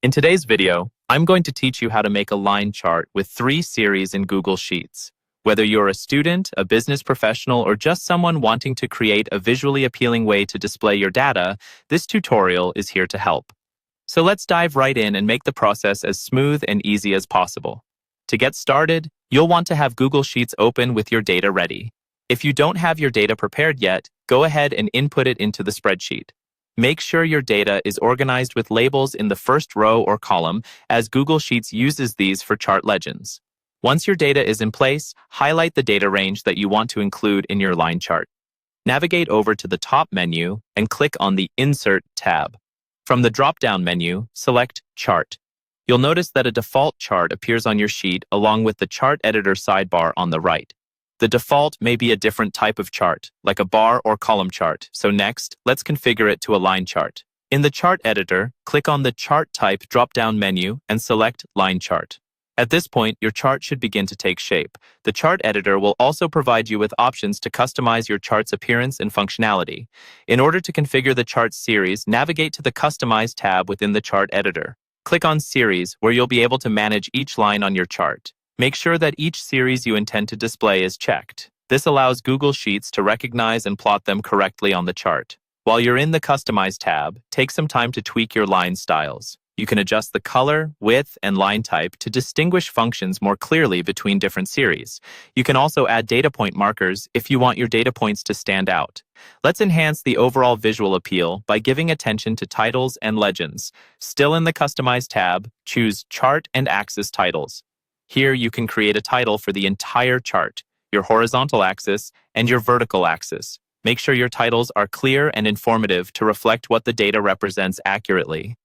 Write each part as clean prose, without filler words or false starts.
In today's video, I'm going to teach you how to make a line chart with 3 series in Google Sheets. Whether you're a student, a business professional, or just someone wanting to create a visually appealing way to display your data, this tutorial is here to help. So let's dive right in and make the process as smooth and easy as possible. To get started, you'll want to have Google Sheets open with your data ready. If you don't have your data prepared yet, go ahead and input it into the spreadsheet. Make sure your data is organized with labels in the first row or column, as Google Sheets uses these for chart legends. Once your data is in place, highlight the data range that you want to include in your line chart. Navigate over to the top menu and click on the Insert tab. From the drop-down menu, select Chart. You'll notice that a default chart appears on your sheet along with the Chart Editor sidebar on the right. The default may be a different type of chart, like a bar or column chart, so next, let's configure it to a line chart. In the Chart Editor, click on the Chart Type drop-down menu and select Line Chart. At this point, your chart should begin to take shape. The Chart Editor will also provide you with options to customize your chart's appearance and functionality. In order to configure the chart series, navigate to the Customize tab within the Chart Editor. Click on Series, where you'll be able to manage each line on your chart. Make sure that each series you intend to display is checked. This allows Google Sheets to recognize and plot them correctly on the chart. While you're in the Customize tab, take some time to tweak your line styles. You can adjust the color, width, and line type to distinguish functions more clearly between different series. You can also add data point markers if you want your data points to stand out. Let's enhance the overall visual appeal by giving attention to titles and legends. Still in the Customize tab, choose Chart and Axis Titles. Here you can create a title for the entire chart, your horizontal axis and your vertical axis. Make sure your titles are clear and informative to reflect what the data represents accurately.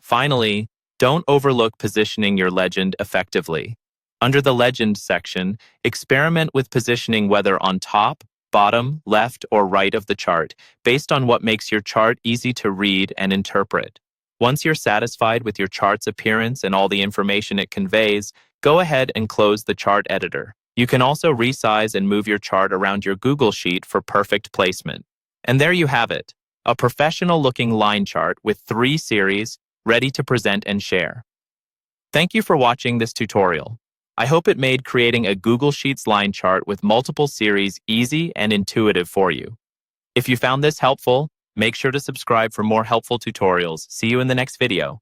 Finally, don't overlook positioning your legend effectively. Under the Legend section, experiment with positioning whether on top, bottom, left, or right of the chart, based on what makes your chart easy to read and interpret. Once you're satisfied with your chart's appearance and all the information it conveys, go ahead and close the Chart Editor. You can also resize and move your chart around your Google Sheet for perfect placement. And there you have it, a professional-looking line chart with 3 series ready to present and share. Thank you for watching this tutorial. I hope it made creating a Google Sheets line chart with multiple series easy and intuitive for you. If you found this helpful, make sure to subscribe for more helpful tutorials. See you in the next video.